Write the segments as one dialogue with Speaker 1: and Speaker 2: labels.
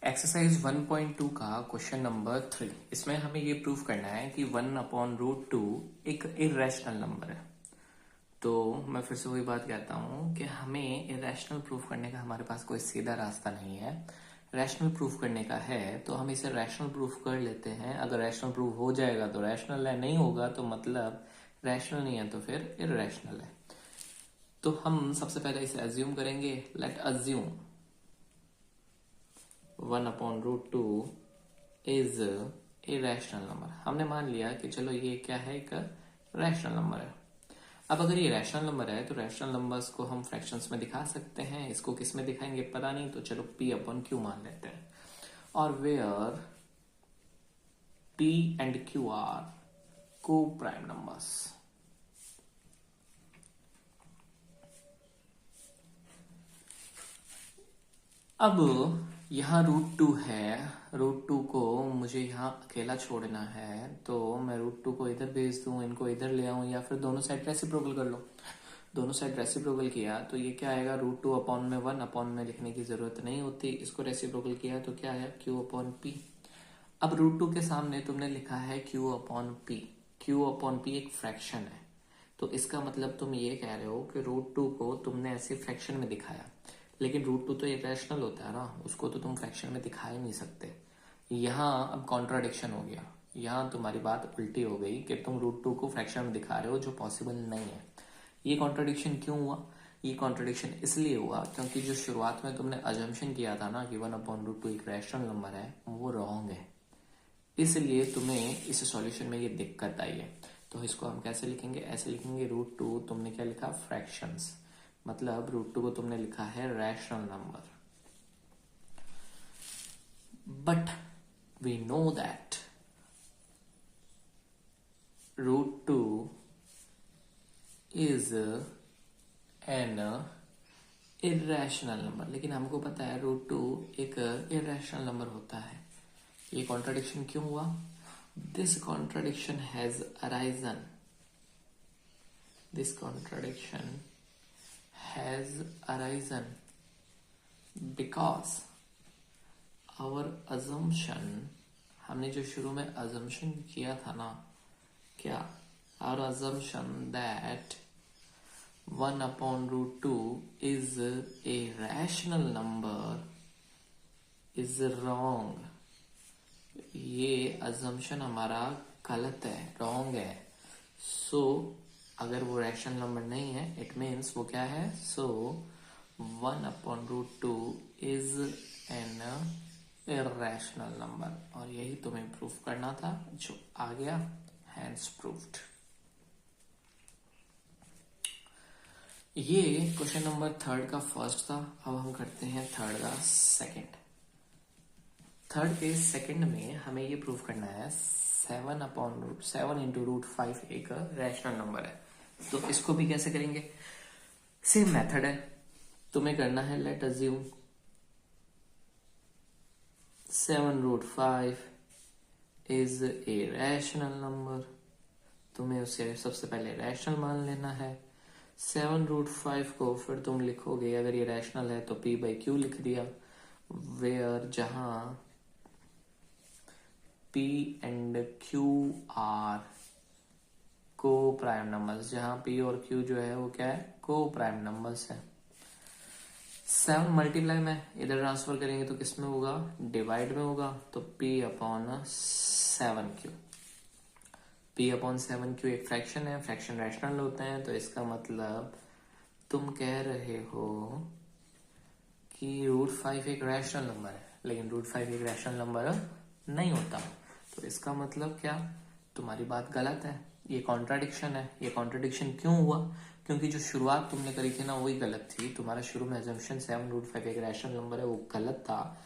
Speaker 1: Exercise 1.2 का question number 3। इसमें हमें ये प्रूफ करना है कि 1/√2 एक इरेशनल नंबर है। तो मैं फिर से वही बात कहता हूँ कि हमें इरेशनल प्रूफ करने का हमारे पास कोई सीधा रास्ता नहीं है। रैशनल प्रूफ करने का है तो हम इसे रैशनल प्रूफ कर लेते हैं। अगर रैशनल प्रूफ हो जाएगा तो रैशनल है, नहीं होगा तो मतलब रैशनल नहीं है तो फिर इरेशनल है। तो हम सबसे पहले इसे अज्यूम करेंगे। Late assume 1/√2 is a rational number. हमने मान लिया कि चलो ये क्या है, एक रैशनल नंबर है। अब अगर ये रैशनल नंबर है तो रैशनल नंबर्स को हम फ्रैक्शंस में दिखा सकते हैं। इसको किस में दिखाएंगे पता नहीं, तो चलो P/Q मान लेते हैं। और where P and Q are coprime numbers. अब यहाँ √2 है, √2 को मुझे यहाँ अकेला छोड़ना है, तो मैं √2 को इधर भेज दूं, इनको इधर ले आऊं, या फिर दोनों साइड रेसिप्रोकल कर लो। दोनों साइड रेसिप्रोकल किया तो ये क्या आएगा, √2/1 अपॉन में लिखने की जरूरत नहीं होती। इसको रेसिप्रोकल किया तो क्या है, Q/P। अब √2 के सामने तुमने लिखा है Q/P। Q/P एक फ्रैक्शन है, तो इसका मतलब तुम ये कह रहे हो कि √2 को तुमने ऐसे फ्रैक्शन में दिखाया, लेकिन √2 तो इरेशनल होता है ना, उसको तो तुम फ्रैक्शन में दिखा ही नहीं सकते। यहाँ अब कॉन्ट्राडिक्शन हो गया, यहाँ तुम्हारी बात उल्टी हो गई कि तुम √2 को फ्रैक्शन में दिखा रहे हो जो पॉसिबल नहीं है। ये कॉन्ट्राडिक्शन क्यों हुआ? ये कॉन्ट्राडिक्शन इसलिए हुआ क्योंकि जो शुरुआत में तुमने अजम्पशन किया था ना कि 1/√2 एक रैशनल नंबर है, वो रॉन्ग है। इसलिए तुम्हें इस सॉल्यूशन में ये दिक्कत आई है। तो इसको हम कैसे लिखेंगे, ऐसे लिखेंगे √2 तुमने क्या लिखा, फ्रैक्शंस, मतलब √2 को तुमने लिखा है rational number. But we know that √2 is an irrational number. लेकिन हमको पता है √2 एक इरेशनल नंबर होता है। ये कॉन्ट्राडिक्शन क्यों हुआ? This contradiction has arisen, this contradiction has arisen because our assumption, हमने जो शुरू में assumption किया था ना, क्या, our assumption that 1/√2 is a rational number is wrong। ये assumption हमारा गलत है, wrong है। so अगर वो रैशनल नंबर नहीं है, इट मीन्स वो क्या है, सो 1/√2 इज एन इरेशनल नंबर। और यही तुम्हें प्रूफ करना था, जो आ गया, हैंस प्रूफ्ड। ये क्वेश्चन नंबर 3 का फर्स्ट था। अब हम करते हैं 3 का सेकंड। 3 के सेकंड में हमें ये प्रूफ करना है 7 इंटू √5 एक रैशनल नंबर है। तो इसको भी कैसे करेंगे, सेम मेथड है। तुम्हें करना है, late assume 7√5 is a rational number. तुम्हें उसे सबसे पहले रैशनल मान लेना है। 7√5 को फिर तुम लिखोगे, अगर ये रैशनल है तो P/Q लिख दिया, वेयर जहां P and Q are coprime numbers, जहां P और Q जो है वो क्या है, को प्राइम नंबर्स है। 7 मल्टीप्लाई में इधर ट्रांसफर करेंगे तो किस में होगा, डिवाइड में होगा, तो P/7Q। P/7Q एक फ्रैक्शन है, फ्रैक्शन रैशनल होते हैं, तो इसका मतलब तुम कह रहे हो कि √5 एक रैशनल नंबर है, लेकिन √5 एक रैशनल नंबर नहीं होता। तो इसका मतलब क्या, तुम्हारी बात गलत है, ये कॉन्ट्राडिक्शन है। ये कॉन्ट्राडिक्शन क्यों हुआ, क्योंकि जो शुरुआत तुमने करी थी ना वही गलत थी। तुम्हारा शुरू में अजम्पशन 7√5 एक रैशनल नंबर है, वो गलत था।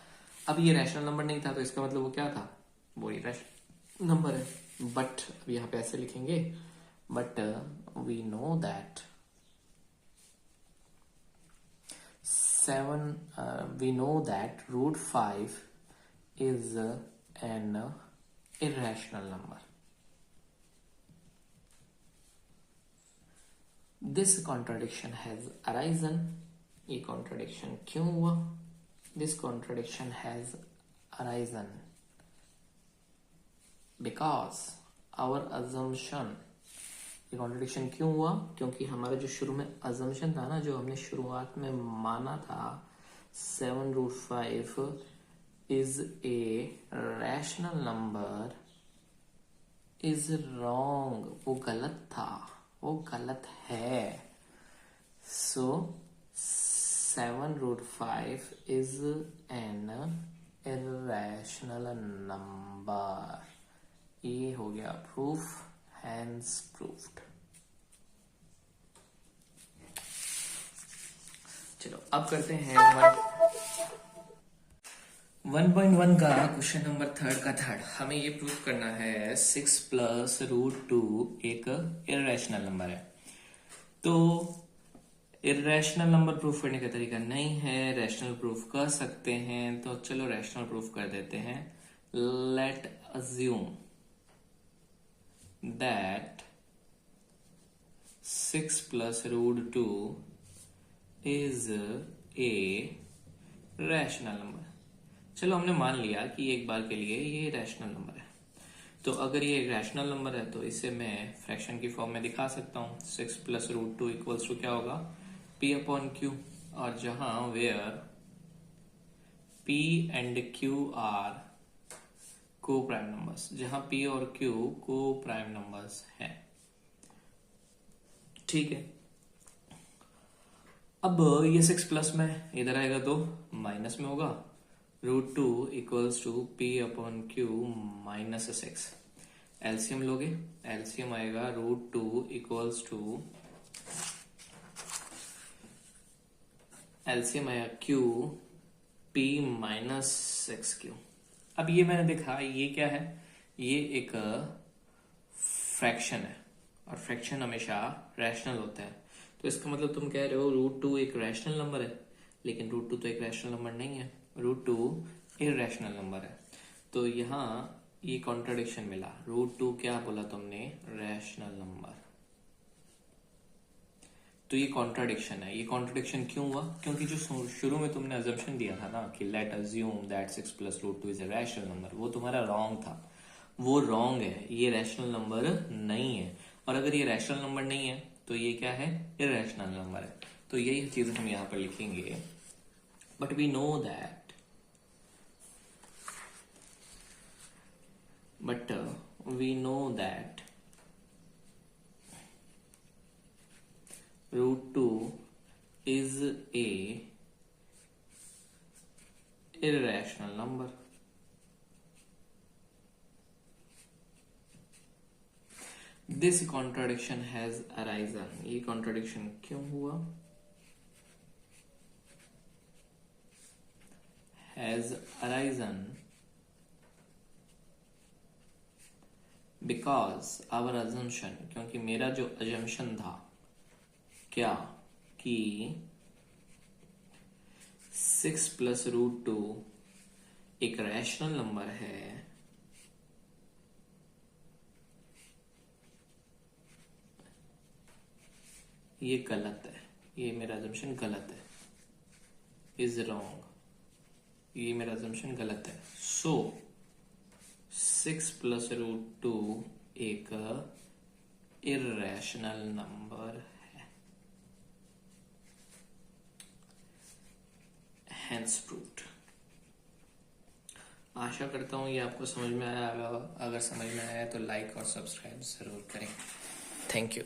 Speaker 1: अब ये रैशनल नंबर नहीं था, तो इसका मतलब वो क्या था, वो ही रैशनल नंबर है। बट अब यहाँ पे ऐसे लिखेंगे, but we know that 7 is an irrational number. This contradiction has arisen। ये contradiction क्यों हुआ? This contradiction has arisen because our assumption, ये कॉन्ट्रडिक्शन क्यों हुआ? क्योंकि हमारा जो शुरू में assumption था ना, जो हमने शुरुआत में माना था 7√5 is a rational number is wrong, वो गलत था, वो गलत है. So 7√5 is an irrational number. ये हो गया प्रूफ, hence proved. चलो अब करते हैं 1.1 का क्वेश्चन नंबर थर्ड का थर्ड. हमें ये प्रूफ करना है 6 प्लस रूट 2 एक इरेशनल नंबर है. तो इरेशनल नंबर प्रूफ करने का तरीका नहीं है, रैशनल प्रूफ कर सकते हैं. तो चलो रैशनल प्रूफ कर देते हैं. Let assume that 6 plus root 2 is a rational number. चलो हमने मान लिया कि एक बार के लिए ये रैशनल नंबर है. तो अगर ये एक रैशनल नंबर है तो इसे मैं फ्रैक्शन की फॉर्म में दिखा सकता हूं. 6 प्लस रूट 2 इक्वल्स टू क्या होगा? P upon Q. और जहां where P and Q are coprime numbers, जहां P और Q को प्राइम नंबर्स हैं. ठीक है. अब ये 6 प्लस में इधर आएगा तो माइनस में होगा. Root 2 equals to P upon Q minus 6. LCM लोगे, एलसीएम आएगा रूट 2 इक्वल्स टू एलसीएम आया Q P माइनस 6Q. अब ये मैंने देखा, ये क्या है? ये एक फ्रैक्शन है और फ्रैक्शन हमेशा रैशनल होता है. तो इसका मतलब तुम कह रहे हो रूट 2 एक रैशनल नंबर है, लेकिन रूट 2 तो एक रैशनल नंबर नहीं है. रूट 2 इरैशनल नंबर है. तो यहाँ ये कॉन्ट्रडिक्शन मिला. रूट 2 क्या बोला तुमने? Rational number. तो ये कॉन्ट्रडिक्शन है. ये कॉन्ट्रडिक्शन क्यों हुआ? क्योंकि जो शुरू में तुमने अजम्पशन दिया था ना कि let assume that 6 plus root 2 is a rational number, वो तुम्हारा रॉन्ग था. वो रॉन्ग है. ये रैशनल नंबर नहीं है. और अगर ये रैशनल नंबर नहीं है तो ये क्या है? इरैशनल नंबर है. तो यही चीज हम यहां पर लिखेंगे. But we know that root 2 is a irrational number. This contradiction has arisen. ये contradiction क्यों हुआ? Has arisen because our assumption, क्योंकि मेरा जो assumption था क्या कि 6 प्लस रूट 2 एक रैशनल नंबर है, ये गलत है. ये मेरा assumption गलत है. Is wrong. ये मेरा assumption गलत है. सो 6 प्लस रूट 2 एक इरैशनल नंबर है. Hence proved. आशा करता हूँ ये आपको समझ में आया. अगर समझ में आया तो लाइक और सब्सक्राइब जरूर करें. Thank you.